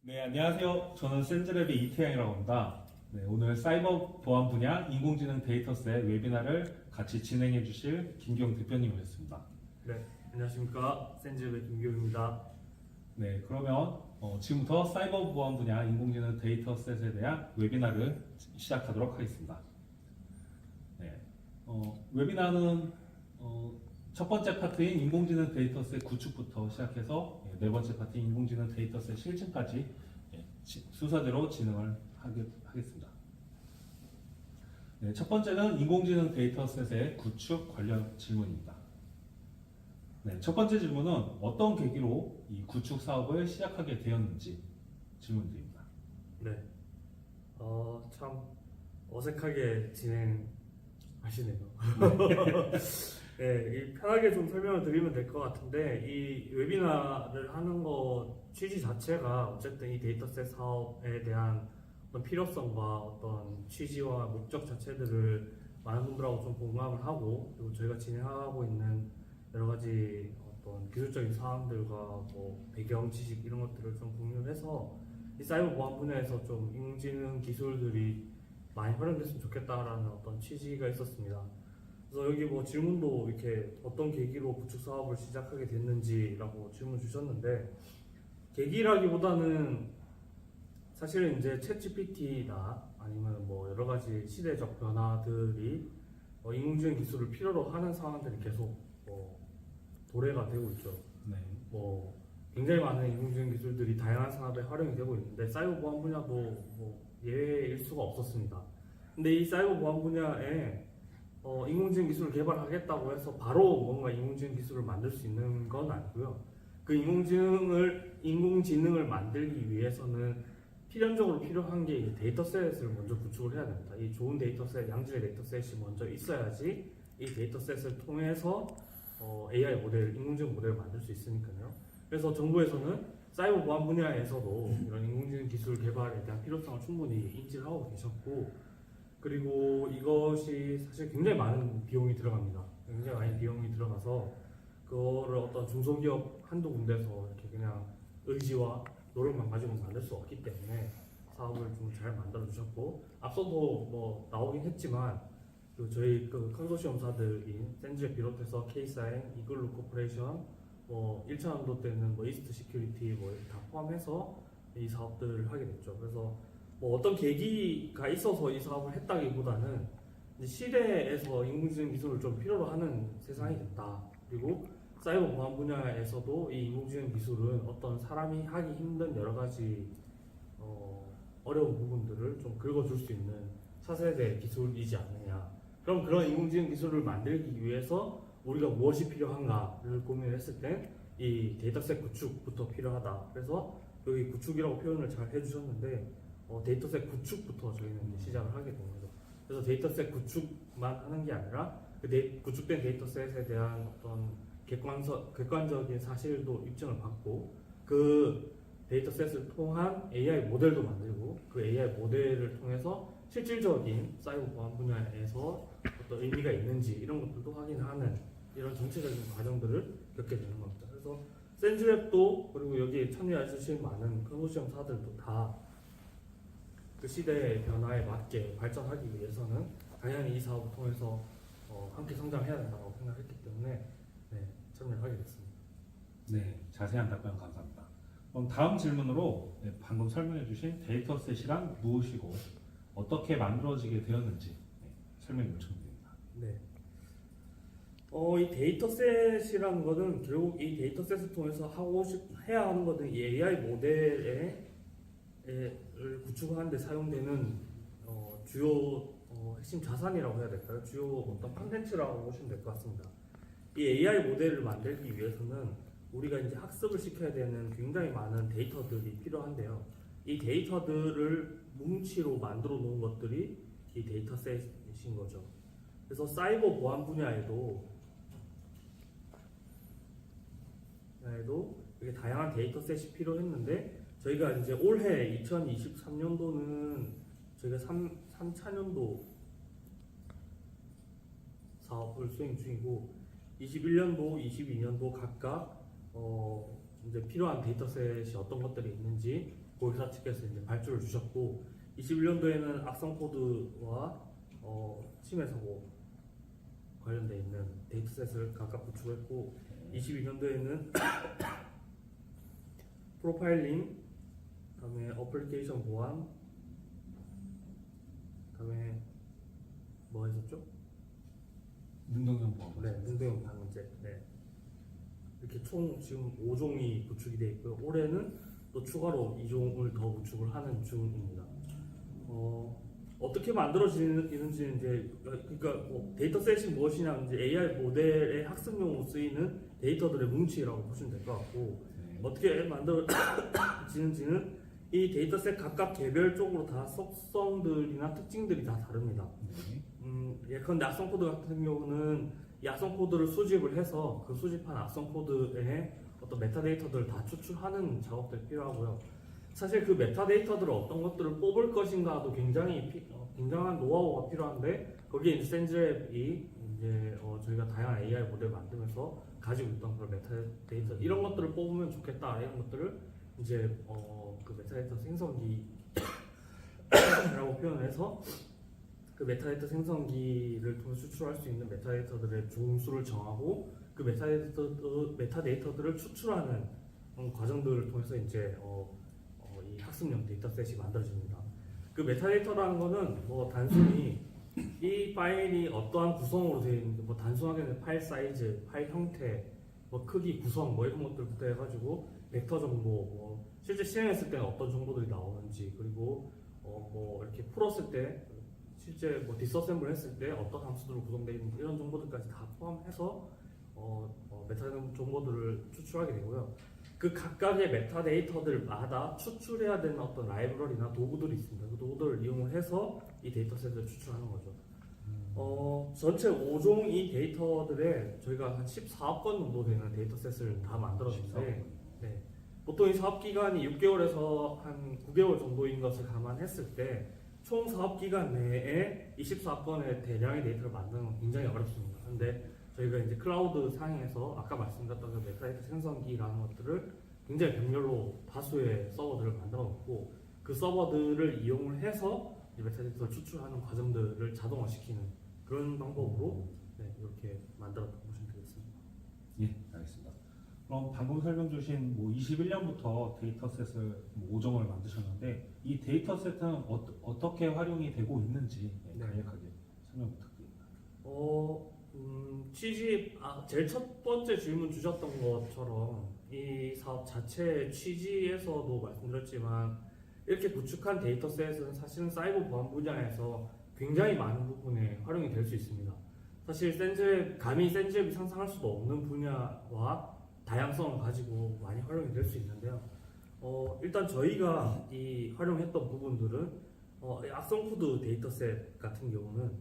네, 안녕하세요. 저는 센즈랩의 이태양이라고 합니다. 네, 오늘 사이버 보안 분야 인공지능 데이터셋 웨비나를 같이 진행해 주실 김경 대표님이었습니다. 네, 안녕하십니까. 센즈의 김규입니다. 네, 그러면 지금부터 사이버 보안 분야 인공지능 데이터셋에 대한 웨비나를 시작하도록 하겠습니다. 네, 웨비나는 첫 번째 파트인 인공지능 데이터셋 구축부터 시작해서 네 번째 파트인 인공지능 데이터셋 실증까지 순서대로 진행을 하겠습니다. 네, 첫 번째는 인공지능 데이터셋의 구축 관련 질문입니다. 네, 첫 번째 질문은 어떤 계기로 이 구축 사업을 시작하게 되었는지 질문드립니다. 네, 참 어색하게 진행하시네요. 네, 편하게 좀 설명을 드리면 될 것 같은데, 이 웨비나를 하는 것 취지 자체가 어쨌든 이 데이터셋 사업에 대한 어떤 필요성과 어떤 취지와 목적 자체들을 많은 분들하고 좀 공감을 하고, 그리고 저희가 진행하고 있는 여러 가지 어떤 기술적인 사항들과 뭐 배경 지식 이런 것들을 좀 공유해서 이 사이버 보안 분야에서 좀 인공지능 기술들이 많이 활용됐으면 좋겠다라는 어떤 취지가 있었습니다. 그래서 여기 뭐 질문도 이렇게 어떤 계기로 구축 사업을 시작하게 됐는지라고 질문 주셨는데, 계기라기보다는 사실은 이제 챗GPT나 아니면 뭐 여러 가지 시대적 변화들이 인공지능 기술을 필요로 하는 상황들이 계속 도래가 되고 있죠. 네. 뭐 굉장히 많은 인공지능 기술들이 다양한 산업에 활용이 되고 있는데 사이버 보안 분야도 뭐 예외일 수가 없었습니다. 근데 이 사이버 보안 분야에 인공지능 기술을 개발하겠다고 해서 바로 뭔가 인공지능 기술을 만들 수 있는 건 아니고요. 그 인공지능을 만들기 위해서는 필연적으로 필요한 게 이 데이터셋을 먼저 구축을 해야 됩니다. 이 좋은 데이터셋, 양질의 데이터셋이 먼저 있어야지 이 데이터셋을 통해서 AI 모델, 인공지능 모델을 만들 수 있으니까요. 그래서 정부에서는 사이버 보안 분야에서도 이런 인공지능 기술 개발에 대한 필요성을 충분히 인지를 하고 계셨고, 그리고 이것이 사실 굉장히 많은 비용이 들어갑니다. 굉장히 많은 비용이 들어가서 그거를 어떤 중소기업 한두 군데서 이렇게 그냥 의지와 노력만 가지고 만들 수 없기 때문에 사업을 좀 잘 만들어 주셨고, 앞서도 뭐 나오긴 했지만 그 저희 그 컨소시엄사들인 센즈를 비롯해서 K사인, 이글루 코퍼레이션, 뭐 1차 연도 때는 뭐 이스트 시큐리티 뭐 다 포함해서 이 사업들을 하게 됐죠. 그래서 뭐 어떤 계기가 있어서 이 사업을 했다기보다는 이제 시대에서 인공지능 기술을 좀 필요로 하는 세상이 됐다. 그리고 사이버 보안 분야에서도 이 인공지능 기술은 어떤 사람이 하기 힘든 여러 가지 어려운 부분들을 좀 긁어줄 수 있는 차세대 기술이지 않느냐. 그럼 그런 인공지능 기술을 만들기 위해서 우리가 무엇이 필요한가를 고민했을 때 이 데이터셋 구축부터 필요하다. 그래서 여기 구축이라고 표현을 잘 해주셨는데 데이터셋 구축부터 저희는 이제 시작을 하게 된 거죠. 그래서 데이터셋 구축만 하는 게 아니라 그 구축된 데이터셋에 대한 어떤 객관적인 사실도 입증을 받고, 그 데이터셋을 통한 AI 모델도 만들고, 그 AI 모델을 통해서 실질적인 사이버 보안 분야에서 어떤 의미가 있는지 이런 것들도 확인하는 이런 전체적인 과정들을 겪게 되는 겁니다. 그래서 센즈랩도 그리고 여기에 참여해 주신 많은 컨소시엄사들도 다 그 시대의 변화에 맞게 발전하기 위해서는 당연히 이 사업을 통해서 함께 성장해야 된다고 생각했기 때문에 참여하게 됐습니다. 네, 자세한 답변 감사합니다. 그럼 다음 질문으로 방금 설명해주신 데이터셋이란 무엇이고 어떻게 만들어지게 되었는지 설명 요청드립니다. 네. 이 데이터셋이라는 것은 결국 이 데이터셋을 통해서 해야 하는 것은 이 AI 모델을 구축하는 데 사용되는 주요 핵심 자산이라고 해야 될까요? 주요 어떤 콘텐츠라고 보시면 될 것 같습니다. 이 AI 모델을 만들기 위해서는 우리가 이제 학습을 시켜야 되는 굉장히 많은 데이터들이 필요한데요. 이 데이터들을 뭉치로 만들어 놓은 것들이 이 데이터셋인 거죠. 그래서 사이버 보안 분야에도 이게 다양한 데이터셋이 필요했는데, 저희가 이제 올해 2023년도는 저희가 3차년도 사업을 수행 중이고, 21년도, 22년도 각각 이제 필요한 데이터셋이 어떤 것들이 있는지 고객사 측에서 이제 발주를 주셨고 21년도에는 악성 코드와 침해 사고 관련돼 있는 데이터셋을 각각 구축했고 22년도에는 프로파일링, 그다음에 어플리케이션 보안, 그다음에 뭐 했었죠? 능동형 보안. 네, 능동형 방문제. 네. 이렇게 총 지금 5종이 구축이 되어 있고요. 올해는 또 추가로 2종을 더 구축을 하는 중입니다. 어떻게 만들어지는지 이제 그러니까 뭐 데이터셋이 무엇이냐 이제 AI 모델의 학습용으로 쓰이는 데이터들의 뭉치라고 보시면 될 것 같고 네. 어떻게 만들어지는지는 이 데이터셋 각각 개별적으로 다 속성들이나 특징들이 다 다릅니다. 네. 예컨대 악성 코드 같은 경우는 이 악성 코드를 수집을 해서 그 수집한 악성 코드에 어떤 메타데이터들을 다 추출하는 작업들이 필요하고요. 사실 그 메타데이터들을 어떤 것들을 뽑을 것인가도 굉장한 노하우가 필요한데 거기에 이제 샌즈랩이 이제 저희가 다양한 AI 모델 만들면서 가지고 있던 그런 메타데이터 이런 것들을 뽑으면 좋겠다 이런 것들을 이제 그 메타데이터 생성기라고 표현해서 그 메타데이터 생성기를 통해 수출할 수 있는 메타데이터들의 종수를 정하고 그 메타데이터들을 추출하는 과정들을 통해서 이제 이 학습용 데이터셋이 만들어집니다. 그 메타데이터라는 거는 뭐 단순히 이 파일이 어떠한 구성으로 되어 있는지 뭐 단순하게는 파일 사이즈, 파일 형태, 뭐 크기, 구성 뭐 이런 것들부터 해가지고 벡터 정보, 뭐 실제 실행했을 때는 어떤 정보들이 나오는지 그리고 뭐 이렇게 풀었을 때 실제 뭐 디서셈블 했을 때 어떤 함수들로 구성되어 있는지 이런 정보들까지 다 포함해서 메타 정보들을 추출하게 되고요. 그 각각의 메타데이터들마다 추출해야 되는 어떤 라이브러리나 도구들이 있습니다. 그 도구들을 이용해서 이 데이터셋을 추출하는 거죠. 전체 5종 이 데이터들에 저희가 한 14억 건 정도 되는 데이터셋을 다 만들었는데 네. 보통 이 사업 기간이 6개월에서 한 9개월 정도인 것을 감안했을 때 총 사업 기간 내에 24건의 대량의 데이터를 만드는 건 굉장히 어렵습니다. 근데 저희가 이제 클라우드 상에서 아까 말씀드렸던 그 메타데이터 생성기라는 것들을 굉장히 병렬로 다수의 서버들을 만들어 놓고 그 서버들을 이용을 해서 이 메타데이터를 추출하는 과정들을 자동화시키는 그런 방법으로 네, 이렇게 만들었다고 보시면 되겠습니다. 예, 알겠습니다. 그럼 방금 설명 주신 뭐 21년부터 데이터셋을 5종을 만드셨는데 이 데이터셋은 어떻게 활용이 되고 있는지 네. 간략하게 설명 부탁드립니다. 제일 첫 번째 질문 주셨던 것처럼 이 사업 자체의 취지에서도 말씀드렸지만 이렇게 구축한 데이터셋은 사실은 사이버 보안 분야에서 굉장히 많은 부분에 활용이 될 수 있습니다. 사실 감히 샌즈앱이 상상할 수도 없는 분야와 다양성을 가지고 많이 활용이 될 수 있는데요. 일단 저희가 이 활용했던 부분들은 이 악성 코드 데이터셋 같은 경우는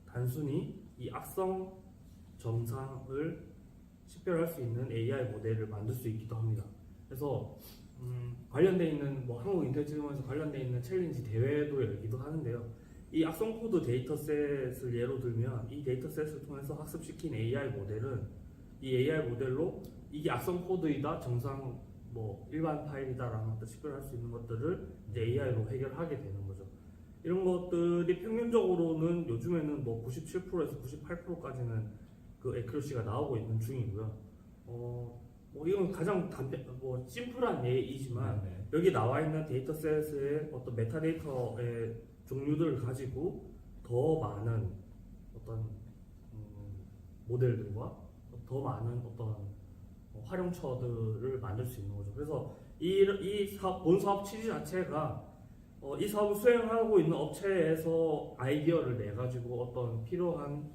단순히 이 악성 점상을 식별할 수 있는 AI 모델을 만들 수 있기도 합니다. 그래서 관련돼 있는 뭐 한국인텔지능원에서 관련돼 있는 챌린지 대회도 열기도 하는데요. 이 악성 코드 데이터셋을 예로 들면 이 데이터셋을 통해서 학습시킨 AI 모델은 이 AI 모델로 이게 악성 코드이다, 정상 뭐 일반 파일이다라는 것들 식별할 수 있는 것들을 이제 AI로 해결하게 되는 거죠. 이런 것들이 평균적으로는 요즘에는 뭐 97%에서 98%까지는 그 애큐러시가 나오고 있는 중이고요. 뭐 이건 가장 심플한 예이지만 여기 나와 있는 데이터셋의 어떤 메타데이터의 종류들을 가지고 더 많은 어떤 모델들과 더 많은 어떤 활용처들을 만들 수 있는 거죠. 그래서 본 사업 취지 자체가 이 사업을 수행하고 있는 업체에서 아이디어를 내 가지고 어떤 필요한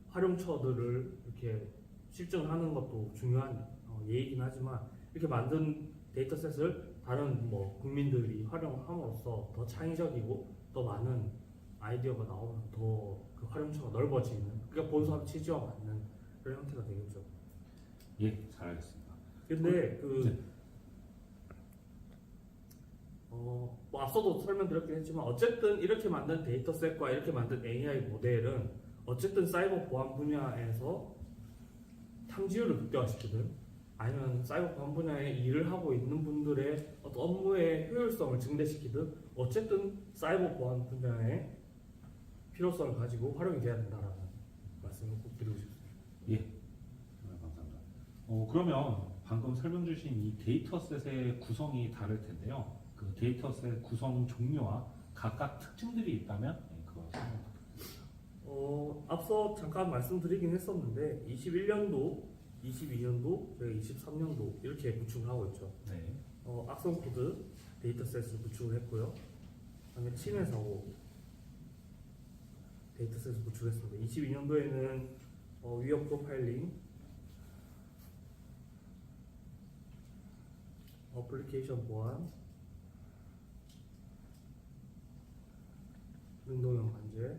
활용처들을 이렇게 실증하는 것도 중요한 예이긴 하지만 이렇게 만든 데이터셋을 다른 뭐 국민들이 활용함으로써 더 창의적이고 더 많은 아이디어가 나오면 더 그 활용처가 넓어지는 그러니까 본 사업 취지와 맞는 그런 형태가 되겠죠. 예, 잘 알겠습니다. 근데 뭐 앞서도 설명드렸긴 했지만 어쨌든 이렇게 만든 데이터셋과 이렇게 만든 AI 모델은 어쨌든 사이버 보안 분야에서 탐지율을 극대화시키든 아니면 사이버 보안 분야에 일을 하고 있는 분들의 어떤 업무의 효율성을 증대시키든 어쨌든 사이버 보안 분야의 필요성을 가지고 활용이 돼야 된다라는 말씀을 꼭 드리고 싶습니다. 감사합니다. 그러면 방금 설명 주신 이 데이터셋의 구성이 다를 텐데요. 그 데이터셋 구성 종류와 각각 특징들이 있다면 그거 설명 부탁드립니다. 앞서 잠깐 말씀드리긴 했었는데 21년도, 22년도, 23년도 이렇게 구축을 하고 있죠. 네. 악성 코드 데이터셋을 구축을 했고요. 그다음에 침해 사고 데이터셋을 구축했습니다. 22년도에는 위협 프로파일링, 어플리케이션 보안, 능동형 관제,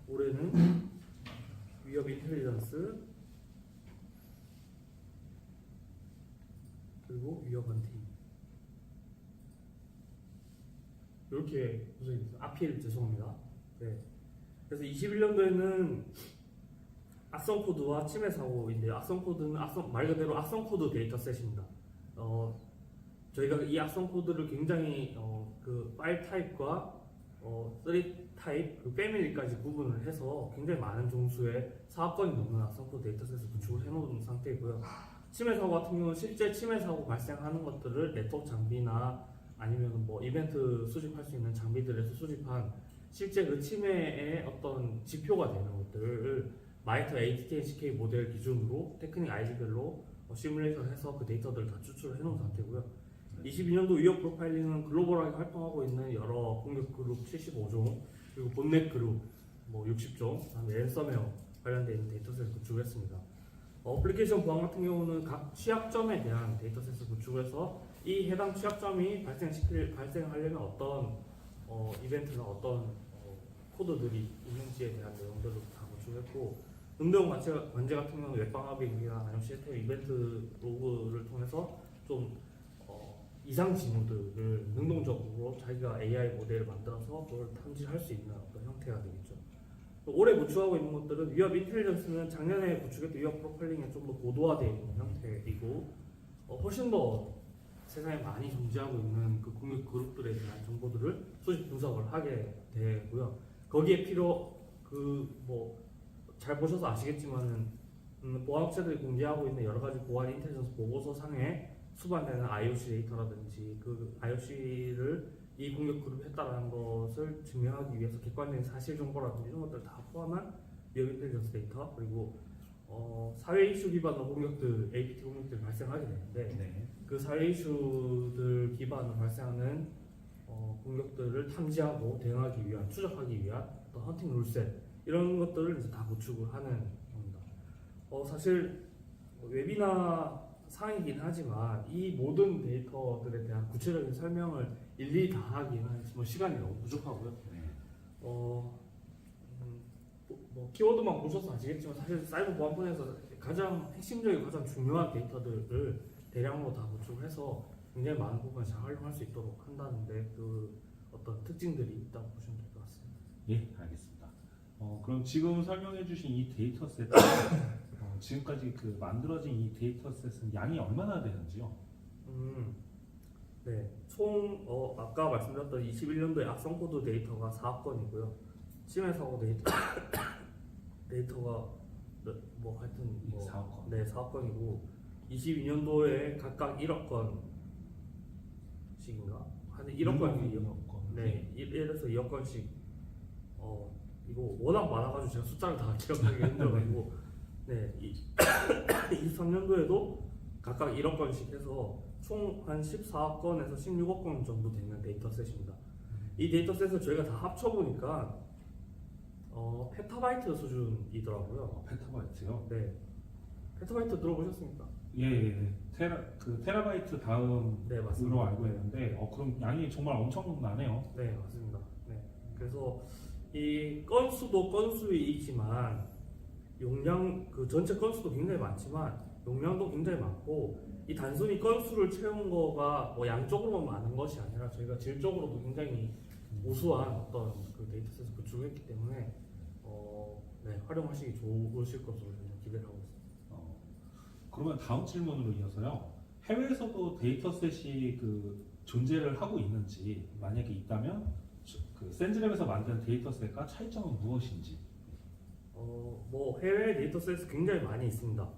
올해는 위협 인텔리전스, 그리고 위협 안티. 이렇게 구성이 있어요. 앞필 죄송합니다. 네. 그래서 21년도에는 악성 코드와 침해 사고인데 악성 코드는 말 그대로 악성 코드 데이터셋입니다. 저희가 이 악성 코드를 굉장히 그 파일 타입과 3 타입, 그 패밀리까지 구분을 해서 굉장히 많은 종수의 사건이 넘는 악성 코드 데이터셋을 구축을 해놓은 상태이고요. 침해 사고 같은 경우는 실제 침해 사고 발생하는 것들을 네트워크 장비나 아니면 뭐 이벤트 수집할 수 있는 장비들에서 수집한 실제 그 침해의 어떤 지표가 되는 것들을 마이터 ATT&CK 모델 기준으로 테크닉 아이디별로 시뮬레이션해서 그 데이터들을 다 추출을 해놓은 상태고요. 22년도 위협 프로파일링은 글로벌하게 활동하고 있는 여러 공격 그룹 75종 그리고 본넷 그룹 뭐 60종, 그다음에 랜섬웨어 관련된 있는 데이터셋을 구축했습니다. 어플리케이션 보안 같은 경우는 각 취약점에 대한 데이터셋을 구축해서 이 해당 취약점이 발생하려면 어떤 이벤트나 어떤 코드들이 있는지에 대한 내용들을 다 구축했고, 능동 관제 같은 경우는 웹방화빅이나 아니면 시스템 이벤트 로그를 통해서 좀 이상 징후들을 능동적으로 자기가 AI 모델을 만들어서 그걸 탐지할 수 있는 어떤 형태가 되겠죠. 올해 구축하고 있는 것들은 위협 인텔리전스는 작년에 구축했던 위협 프로파일링에 좀 더 고도화되어 있는 형태이고, 훨씬 더 세상에 많이 존재하고 있는 그 공격 그룹들에 대한 정보들을 수집 분석을 하게 되고요. 거기에 잘 보셔서 아시겠지만은 보안 업체들이 공개하고 있는 여러 가지 보안 인텔리전스 보고서 상에 수반되는 IOC 데이터라든지 그 IOC를 이 공격 그룹이 했다라는 것을 증명하기 위해서 객관적인 사실 정보라든지 이런 것들 다 포함한 위협 인텔리전스 데이터, 그리고 사회 이슈 기반으로 공격들, APT 공격들이 발생하게 되는데 네. 그 사회 이슈들 기반으로 발생하는 공격들을 탐지하고 대응하기 위한, 추적하기 위한 어떤 헌팅 룰셋 이런 것들을 이제 다 구축을 하는 겁니다. 사실 웨비나 상이긴 하지만 이 모든 데이터들에 대한 구체적인 설명을 일일이 다 하기는 뭐 시간이 너무 부족하고요. 네. 뭐 키워드만 보셔서 아시겠지만 사실 사이버 보안 분야에서 가장 핵심적이고 가장 중요한 데이터들을 대량으로 다 구축해서 굉장히 많은 부분을 잘 활용할 수 있도록 한다는데 그 어떤 특징들이 있다고 보시면 될 것 같습니다. 예, 알겠습니다. 그럼 지금 설명해주신 이 데이터셋, 지금까지 그 만들어진 이 데이터셋은 양이 얼마나 되는지요? 네, 총 아까 말씀드렸던 21년도에 악성 코드 데이터가 4억 건이고요. 침해 사고 데이터가 뭐 하여튼 뭐 4억 건. 네, 4억 건이고 22년도에 각각 1억 건씩인가? 한 1억 건이 2억 건. 네, 1에서 2억 건씩. 이거 워낙 많아가지고 제가 숫자를 다 기억하기 힘들어가지고 네, 23년도에도 각각 1억 건씩 해서 총 한 14억 건에서 16억 건 정도 되는 데이터셋입니다. 이 데이터셋을 저희가 다 합쳐보니까 페타바이트 수준이더라고요. 페타바이트요? 네, 페타바이트 들어보셨습니까? 예. 테라바이트 다음으로 네, 맞습니다. 알고 있는데, 그럼 양이 정말 엄청나네요. 네, 맞습니다. 네, 그래서 이 건수도 건수이지만 용량, 그 전체 건수도 굉장히 많지만 용량도 굉장히 많고, 이 단순히 건수를 채운 거가 뭐 양적으로만 많은 것이 아니라 저희가 질적으로도 굉장히 우수한 어떤 그 데이터셋을 구축했기 때문에 네, 활용하시기 좋으실 것으로 저는 기대를 하고 있습니다. 그러면 다음 질문으로 이어서요. 해외에서도 데이터셋이 그 존재를 하고 있는지, 만약에 있다면 그 샌즈랩에서 만든 데이터셋과 차이점은 무엇인지. 뭐 해외 데이터셋이 굉장히 많이 있습니다.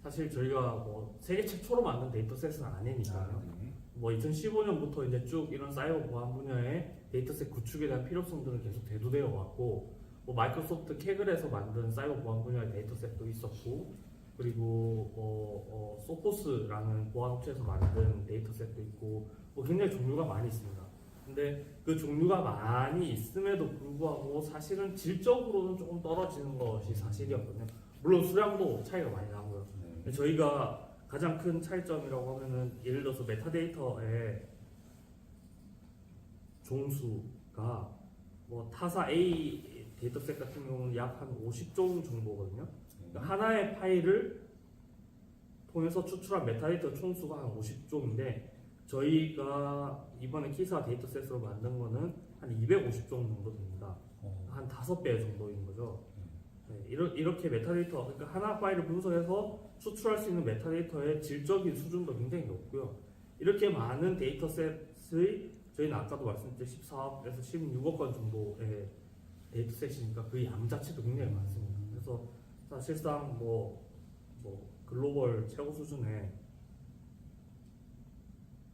사실 저희가 뭐 세계 최초로 만든 데이터셋은 아니니까요. 네. 뭐 2015년부터 이제 쭉 이런 사이버 보안 분야의 데이터셋 구축에 대한 필요성들은 계속 대두되어 왔고, 뭐 마이크로소프트 캐글에서 만든 사이버 보안 분야의 데이터셋도 있었고, 그리고 소포스라는 보안 업체에서 만든 데이터셋도 있고, 뭐 굉장히 종류가 많이 있습니다. 근데 그 종류가 많이 있음에도 불구하고 사실은 질적으로는 조금 떨어지는 것이 사실이었거든요. 물론 수량도 차이가 많이 나고요. 네. 저희가 가장 큰 차이점이라고 하면은 예를 들어서 메타데이터의 종수가 뭐 타사 A 데이터셋 같은 경우는 약 한 50종 정도거든요. 그러니까 하나의 파일을 통해서 추출한 메타데이터 총수가 한 50종인데 저희가 이번에 키사 데이터셋으로 만든 거는 한 250종 정도 됩니다. 한 5배 정도인 거죠. 네, 이렇게 메타데이터, 그러니까 하나 파일을 분석해서 추출할 수 있는 메타데이터의 질적인 수준도 굉장히 높고요. 이렇게 많은 데이터셋의 저희는 아까도 말씀드린 14억에서 16억 건 정도의 데이터셋이니까 그 양 자체도 굉장히 많습니다. 그래서 사실상 뭐 글로벌 최고 수준의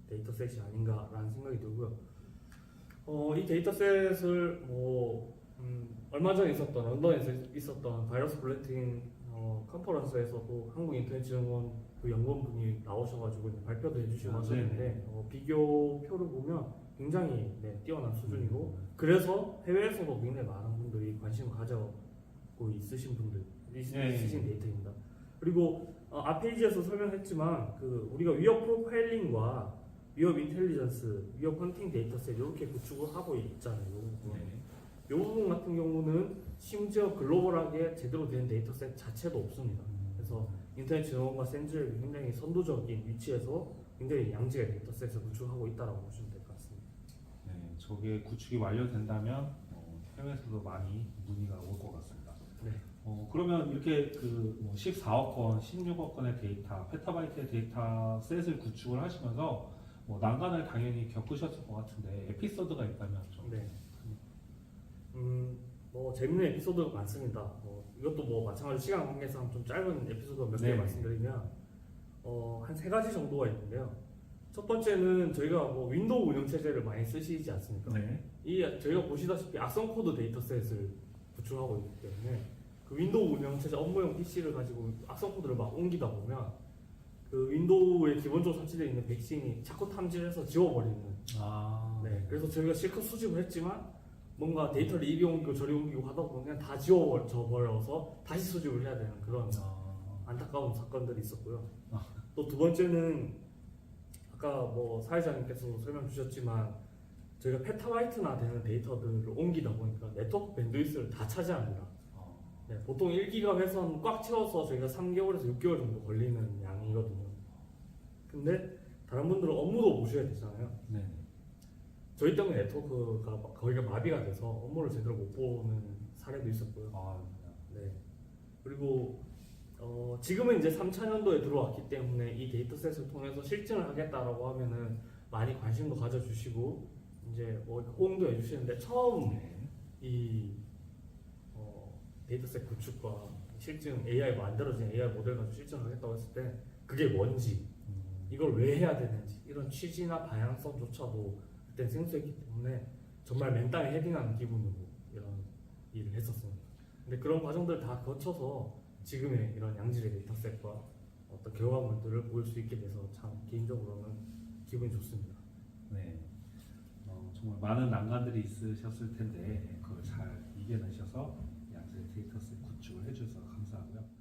데이터셋이 아닌가라는 생각이 들고요. 이 데이터셋을 얼마 전에 있었던 런던에서 있었던 바이러스 블렌팅 컨퍼런스에서도 한국인터넷진흥원 그 연구원분이 나오셔가지고 발표도 해주시고 하셨는데 비교표를 보면 굉장히 뛰어난 수준이고 그래서 해외에서도 굉장히 많은 분들이 관심을 가지고 있으신 분들 있으신 데이터입니다. 그리고 앞 페이지에서 설명했지만 그 우리가 위협 프로파일링과 위협 인텔리전스, 위협 헌팅 데이터셋 이렇게 구축을 하고 있잖아요. 이 부분 같은 경우는 심지어 글로벌하게 제대로 된 데이터셋 자체도 없습니다. 그래서 인터넷진흥원과 샌즈랩이 굉장히 선도적인 위치에서 굉장히 양질의 데이터셋을 구축하고 있다고 보시면 될 것 같습니다. 네, 저게 구축이 완료된다면 해외에서도 많이 문의가 올 것 같습니다. 네. 그러면 이렇게 그 14억 건, 16억 건의 데이터, 페타바이트의 데이터 셋을 구축을 하시면서 난관을 당연히 겪으셨을 것 같은데 에피소드가 있다면 좀. 네. 재밌는 에피소드가 많습니다. 이것도 마찬가지로 시간 관계상 좀 짧은 에피소드 몇 개 네. 말씀드리면 한 3가지 정도가 있는데요. 첫 번째는 저희가 윈도우 운영 체제를 많이 쓰시지 않습니까? 네. 저희가 보시다시피 악성 코드 데이터셋을 구축하고 있기 때문에 그 윈도우 운영 체제 업무용 PC를 가지고 악성 코드를 막 옮기다 보면 그 윈도우에 기본적으로 설치되어 있는 백신이 자꾸 탐지해서 지워버리는. 네. 그래서 저희가 실컷 수집을 했지만 뭔가 데이터를 이리 옮기고 저리 옮기고 하다 보면 그냥 다 지워버려서 다시 수집을 해야 되는 그런 안타까운 사건들이 있었고요. 또 두 번째는 아까 사회자님께서 설명 주셨지만 저희가 페타바이트나 되는 데이터들을 옮기다 보니까 네트워크 밴드위스를 다 차지합니다. 네, 보통 1기가 회선 꽉 채워서 저희가 3개월에서 6개월 정도 걸리는 양이거든요. 근데 다른 분들은 업무도 보셔야 되잖아요. 네. 저희 때문에 네트워크가 거기가 마비가 돼서 업무를 제대로 못 보는 사례도 있었고요. 네. 그리고 지금은 이제 3차년도에 들어왔기 때문에 이 데이터셋을 통해서 실증을 하겠다라고 하면은 많이 관심도 가져주시고 이제 호응도 해주시는데 처음 이 데이터셋 구축과 실증 AI 만들어진 AI 모델 가지고 실증을 하겠다고 했을 때 그게 뭔지 이걸 왜 해야 되는지 이런 취지나 방향성조차도 그때 생소했기 때문에 정말 맨땅에 헤딩하는 기분으로 이런 일을 했었습니다. 근데 그런 과정들 다 거쳐서 지금의 이런 양질의 데이터셋과 어떤 결과물들을 보일 수 있게 돼서 참 개인적으로는 기분이 좋습니다. 네. 정말 많은 난관들이 있으셨을 텐데 그걸 잘 이겨내셔서 양질의 데이터셋 구축을 해주셔서 감사하고요.